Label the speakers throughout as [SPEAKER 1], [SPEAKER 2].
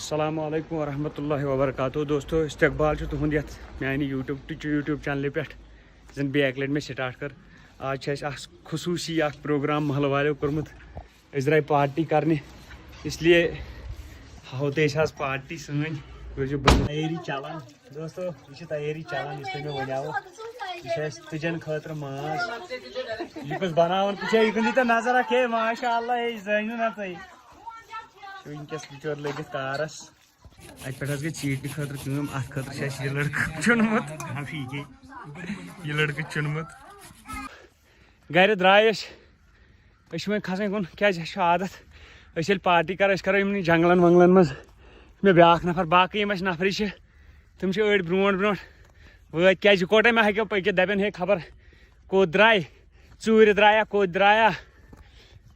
[SPEAKER 1] السلام علیکم ورحمۃ اللہ وبرکاتہ دوستو استقبال تہد یت میانہ یوٹیوب چینل پہ زن بیک لٹ میں سٹارٹ کر آج خصوصی اخ پروگرام محل والو کورمت اس درائے پارٹی کرنے اس لیے ہاو تہ پارٹی سن تیاری چلان دوستو یہ تیاری چلان اس میں ونیو یہ تجن خاطر ماز یہ کس بناون یہ دیتا نظر رکھ ماشاء اللہ یہ زنو نا تھی ونکس بچور لگت کارس ات پہ گئی چیٹنہ خاطر ات خاطر یہ لڑکہ چنمت یہ لڑکہ چنمت گھر درائس وی کھسن کن کیا عادت پارٹی کرو یم جنگلن ونگلن مز مے بیاکھ نفر باقی یم نفری تم اڑ برو وت کیا کوٹے میں ہکو پکت دپن ہے خبر کوت درائے ژور دریا کوت دریا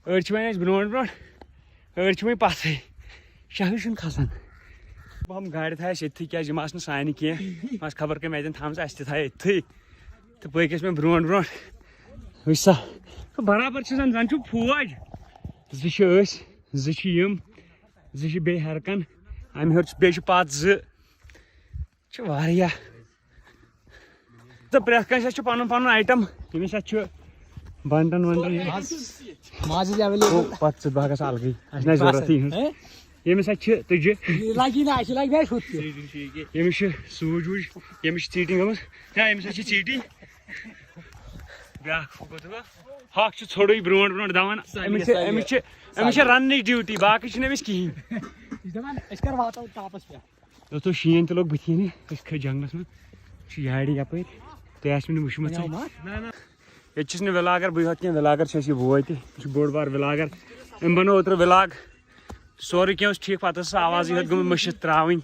[SPEAKER 1] اڑ برو اڑ وی پتھے شاہی چھ کھسان ہم گاڑی تھاس اتھی کیا یم سانہ کی خبر کم اتن تھام اس تھا اتھی تو پکس میں برو وچ سا برابر زن فوج زم بی ہرکن ام ہر بیس پت زیا تو پریت کنس پن پن آئٹم یمس بنٹن پتہ بہ گھس الگی اہس ضرورت یمس تجہ یمس سوج ووج یمس چیٹنگ گمت یمس چیٹی بیاکھ ہاک ژھوڑے برو دپان امس رننچ ڈیوٹی باقی چھ کہین دوستو شین تہ لوگ بتھینے کھے جنگلس من یار یپر تھی آسو وچمت یتس ولاگر بہت یوت کی ولاگر یہ بوے تہ بوڑ بار ولاگر ام بنو اوتر ولاگ سورے کی ٹھیک پتہ آواز یہ گم مشت تراؤن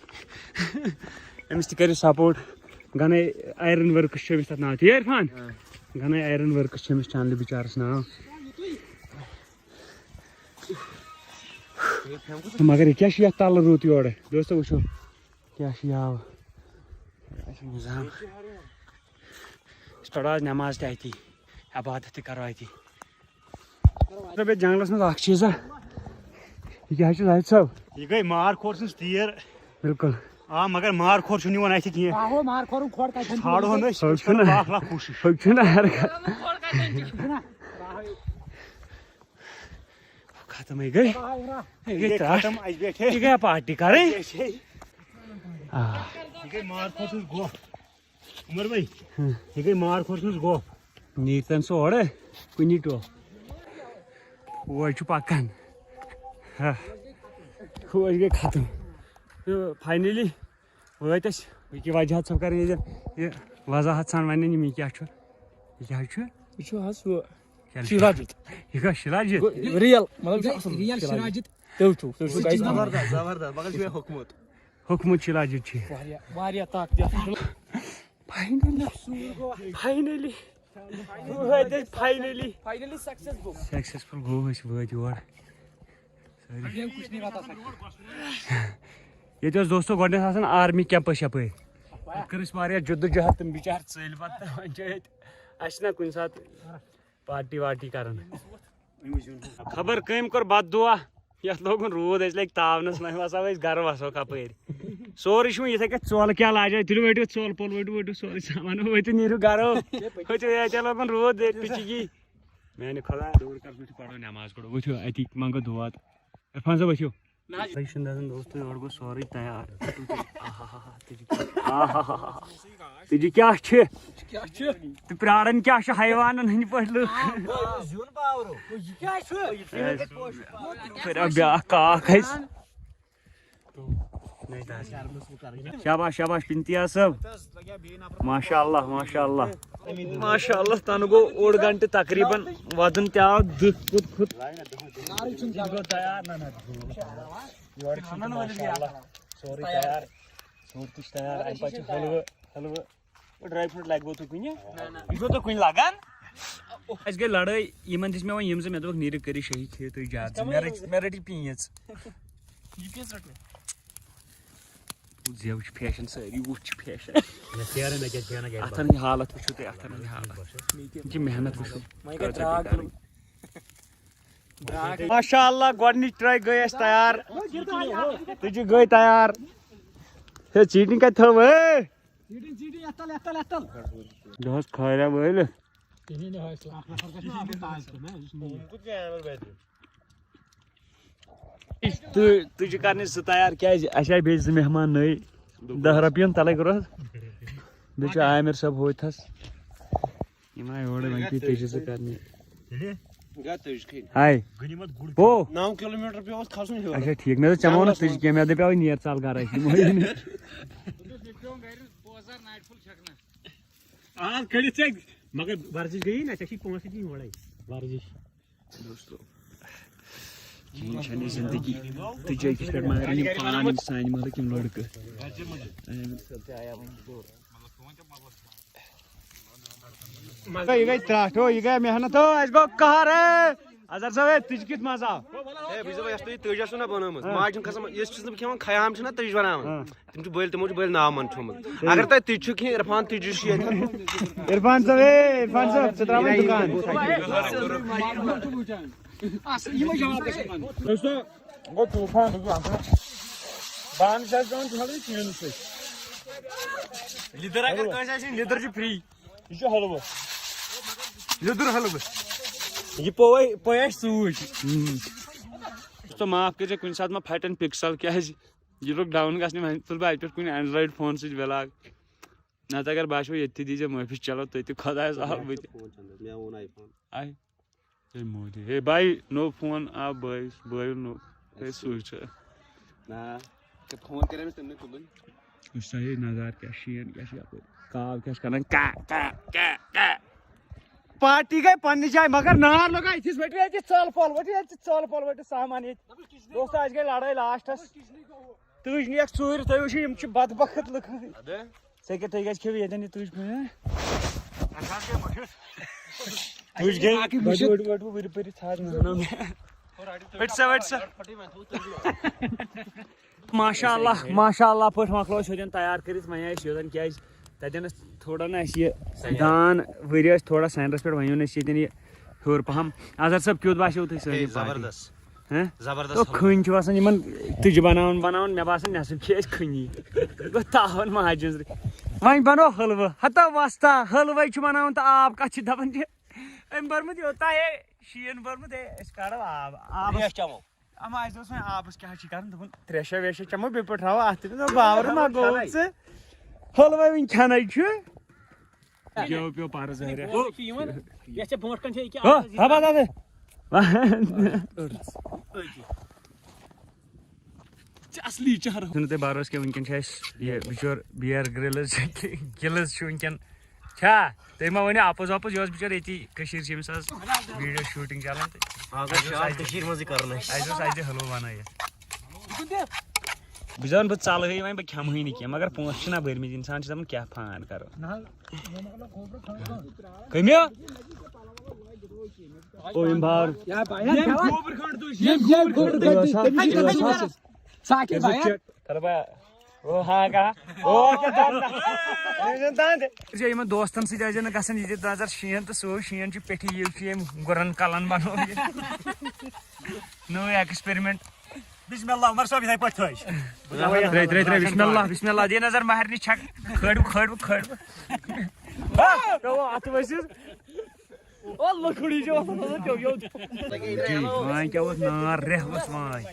[SPEAKER 1] امس تہ کرو سپورٹ گنے آئرن ورکس تک نا تی عرفان گنے آئرن ورکس چینل بچارس ناو مگر یہ کیا تل روت یور دوستو وچو کیا آو نظام پڑھو آج نماز تہ اتی عبادت تہ کرو اتی جنگلس مز اخ چیزا یہ کیا زاہد صاحب یہ گئی مار کھور سن تیر بالکل مگر مار کھور چھن یوان اتھ کی مار کھور کھور کتھ ژھاڑو نہ لاکھ لاکھ کوشش چھنا ختم ہی گئی ختم یہ گیا پارٹی کریں یہ گئی مار کھور سن گو عمر بھائی یہ گئی مار کھور سن گو نیتن سوڑ کنی ٹو فوج پکان فوج گئی ختم تو فائنلی وت یہ وجہ سب کر یہ وضاحت سان ون یہ کیا شراجت یہ شراجت
[SPEAKER 2] ریل شراجت زبردست
[SPEAKER 1] حکمت شراجت فائنلی سکسیسفل گو وت یور یہ دوستو گۄڈنیتھ آرمی کیمپس یپر کر جدوجہد تم بچار ژل پتہ اس نا کن سات پارٹی وارٹی کران خبر کم کور بد دعا یت لوگن رود اس لگ تاونس نہ وسو گھر وسو کپر سورے اتھے کتھ ژول کیا لاجو تیل وٹو ژول پول وٹو سورے سامان وتو نیرو گرو اتھے لوگن رود پچگی میانہ خدا دور کر پڑھو نماز پڑھو وتھو اتی منگو دعا عرفان صاحب وتھو دوستو یور گو سورے تیار تجی کیا پرارن کیا حیوانن ہند پہ بیاکھ کاک شاباش شاباش امتیاز صاحب ماشاء اللہ ماشاء اللہ ماشاء اللہ تن گو اوڑ گنٹہ تقریباً ودن تہ آو کھت سورے تیار ژوٗر تہ تیار امہ پتہ حلوٕ ڈرائی فروٹ لگو تو کن یہ تو کن لگان اس گئی لڑائی یمن دس مے یم مے دپک نیرو کری شہید تھے تو زیادہ مے رٹی پیٖنٛژ زیو فیشن ساری وچ فیشن اتن حالت وچھو تھی اتن حالت محنت وچھو ماشاء اللہ گۄڈنِچ ٹراے گٔے اَسہِ تیار تُجہِ گٔے تیار ہے ژیٖٹِنۍ کَتہِ تھٲو ہے دۄہَس کھٲریا وٲلِتھ تُجہِ کَرنہِ زٕ تیار کیٛازِ اَسہِ آیہِ بیٚیہِ 2 مہمان نٔے 10 رۄپیَن تَلَے کوٚر حظ بیٚیہِ چھُ عامِر صٲب ہوتھَس یِم آے اورٕ وۄنۍ پیٚیہِ تُجہِ 2 کَرنہِ ہاے او
[SPEAKER 3] 9 کلومیٹر پہ کھسن
[SPEAKER 1] اچھا ٹھیک مےٚ دوٚپ ژےٚ ما ووٚنُتھ تُجہِ کینٛہہ مےٚ دَپیٛاو نیر ژَل گَرَے
[SPEAKER 3] آز کھڑِتھ ژےٚ مگر ورزش گٔیی نا ژےٚ چھی پونٛسہٕ دِنۍ یورَے ورزش
[SPEAKER 1] کِہیٖنۍ چھَنہٕ یہِ زندگی تُجے کِتھ پٲٹھۍ مگر یِم پان یِم سانہِ محلٕکۍ یِم لٔڑکہٕ یہ گئی تراٹ ہو یہ گئی محنت ہو اس گو کہر ہے اظہر صاحب تج کت مزہ آو
[SPEAKER 3] اے بہٕ چھُس دَپان یۄس تُہۍ تٔج آسوٕ نا بنٲومٕژ ماجہِ ہُنٛد قسم یُس چھُس نہٕ بہٕ کھٮ۪وان خیام چھِنا تٔج بناوان تِم چھِ بٔلۍ تِمو چھُ بٔلۍ ناو من تھوٚومُت اگر تۄہہِ تُج چھُو کھٮ۪نۍ عرفان تُجہِ چھُ ییٚتہِ
[SPEAKER 1] عرفان صاحب اے عرفان صاحب ژٕ تراو وۄنۍ دُکان دوستو گوٚو طوٗفان بانہٕ چھِ اَسہِ پٮ۪وان چھلٕنۍ شیٖنہٕ سۭتۍ
[SPEAKER 3] لیدٕر اگر کٲنٛسہِ آسہِ
[SPEAKER 1] لیدٕر چھِ فری یہ چھُ حلوٕ لیدُر حلوٕ
[SPEAKER 3] یہِ پوٚے اَسہِ سوٗچ
[SPEAKER 1] تو معاف کٔرزِ کُنہِ ساتہٕ ما پھٹن پِکسل کیٛازِ یہِ لوٚگ ڈاوُن گژھنہِ وۄنۍ تُلہٕ بہٕ اَتہِ پٮ۪ٹھ کُنہِ اینڈرایڈ فون سۭتۍ وِلاگ نتہٕ اگر باسیو ییٚتہِ تہِ دیٖزیو معٲفی چلو تُہۍ تہِ خۄدایس حوالہٕ بہٕ تہِ آے ہے مودی ہے بھائی نوٚو فون آو بٲیو نوٚو ہے سُے چھُ
[SPEAKER 3] فون کَرے مےٚ تٔمنٕے تُلٕنۍ
[SPEAKER 1] وٕچھ سا ہے نظارٕ کیٛاہ شیٖن کیٛاہ چھِ یپٲرۍ کاو کیٛاہ چھِ کران پارٹی گٔے پننہِ جایہِ مگر نار لوٚگا یِتھِس ؤٹِو ییٚتہِ ژل پل ؤٹِو سامان ییٚتہِ دوستو اَسہِ گٔے لڑٲے لاسٹس تُج نِیَکھ ژوٗرِ تُہۍ وٕچھِو یِم چھِ بدبخت لُکھ ژےٚ کیٛاہ تُہۍ گژھِ کھیٚو ییٚتٮ۪ن یہِ تُج تُج گٔے وٕٹہِ ؤرِ پٔرِتھ ژھانڈ وٕٹہِ سا ماشاء اللہ پٲٹھۍ مۄکلو أسۍ ہوٚتٮ۪ن تیار کٔرِتھ وۄنۍ آے أسۍ یوٚتَن کیٛازِ تَتٮ۪ن ٲس تھوڑا نا اَسہِ یہِ دان ؤری ٲسۍ تھوڑا سینٹرس پٮ۪ٹھ وۄنۍ اوٚن اَسہِ ییٚتٮ۪ن یہِ ہیوٚر پہم اظہر صٲب کیُتھ باسیو تۄہہِ سٲنۍ
[SPEAKER 3] زبردست
[SPEAKER 1] کھٔنۍ چھِ آسان یِمن تُجہِ بناوان مےٚ باسان نٮ۪صٕب کھے أسۍ کھٔنی گوٚو تاون ماجہِ ہٕنٛز وۄنۍ بنو حلوٕ ہتا وستا حلوے چھُ بناوان تہٕ آب کتھ چھِ دپان چھِ أمۍ بوٚرمُت یوٚتام ہے شیٖن بوٚرمُت ہے أسۍ کڑو آبس چمو اما اَسہِ دوٚپُس وۄنۍ آبس کیٛاہ چھِ کران دوٚپُن تریشا ویشا چمو بیٚیہِ پٲٹھۍ تھاوو اتھ تہِ باورٕ ما گوٚو ژٕ حلوے وٕنۍ کھٮ۪نٕے چھُ گیو پیو پرٕ اصلی چہرٕ چھُنہٕ تۄہہِ بروس کینٛہہ وٕنکیٚن چھِ اَسہِ یہِ بِچور بِیر گرلٕز گِلٕز چھُ وٕنکیٚن چھا تُہۍ ما ؤنِو اپُز وپُز یہِ اوس بِچور ییٚتی کٔشیٖر چھِ أمِس آز ویٖڈیو شوٗٹِنٛگ چلان تہٕ اَسہِ اوس اَتہِ حلوٕ بنٲیِتھ بہٕ چھُس دپان بہٕ ژلہٕے وۄنۍ بہٕ کھٮ۪مہٕے نہٕ کینٛہہ مگر پونٛسہٕ چھِنہ بٔرمٕتۍ انسان چھُ دپان کیٛاہ فان کرو کٔمہِ یِم باور یِمن دوستن سۭتۍ ٲسۍ زِ نہٕ گژھان یہِ نظر شیٖن تہٕ سُہ شیٖن چھُ پیٚٹھی یہِ چھُ ییٚمۍ گُرن کلن بنوو نوٚو ایٚکٕسپیرمنٹ
[SPEAKER 3] بسم اللہ عمر صٲب یِتھٕے پٲٹھۍ
[SPEAKER 1] ترٛٲے بسم اللہ دِ نظر مہرنہِ چھک کھٲڑوٕ اتھ ؤسِتھ وۄنۍ کیٛاہ اوس نار ریٚہہ ؤژھ وٲنۍ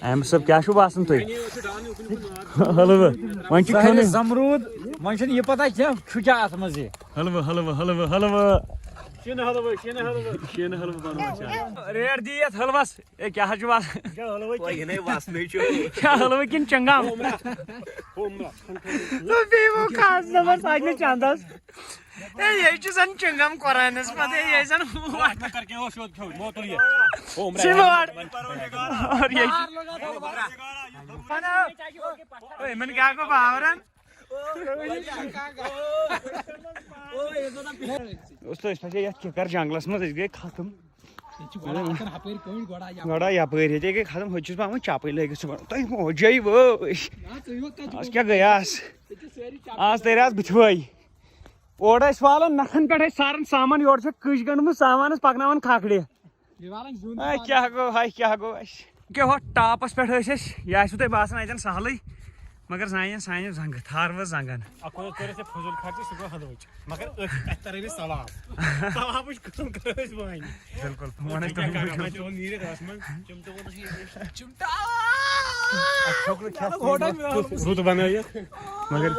[SPEAKER 1] احمد صٲب کیٛاہ چھُو باسان تُہۍ حلوٕ وۄنۍ چھُ کھیوٚن
[SPEAKER 2] زمروٗد وۄنۍ چھُنہٕ یہِ پتہ کینٛہہ چھُ کیٛاہ اتھ منٛز یہِ
[SPEAKER 1] حلوٕ شیٖنہٕ حلوٕ بنوو ریٹ دی یتھ حلوس ہے کیٛاہ حظ چھُ باسان کیٛاہ حلوٕ کِنہٕ چنگام ساجنہِ چندس یہ چھُ زن چنگم قرآنس منٛز یہ زن یِمن کیٛاہ گوٚو باورن دوستو أسۍ پھسے یتھ کِکر جنگلس منٛز أسۍ گٔے ختم گۄڈا یپٲرۍ ییٚتے گٔے ختم ہوٚتہِ چھُس بہٕ آمُت چپٕنۍ لٲگِتھ صُبحن تۄہہِ موجے وٲے آز کیٛاہ گٔیاس آز تٔرۍہَس بٕتھوٲے اور والان نکھن پہ سارن سامان یور کش گنڈمت سامان پکنان کھکھڑ کیا گو ہائی کیا گو کیا ہو ٹاپس پہ یہ تہ باسان اتن سہل مگر سان زنگ تھار وز زنگن
[SPEAKER 2] فضول خرچ سہ گو حدوچ مگر تر ثواب بالکل
[SPEAKER 1] رت بنائیے مگر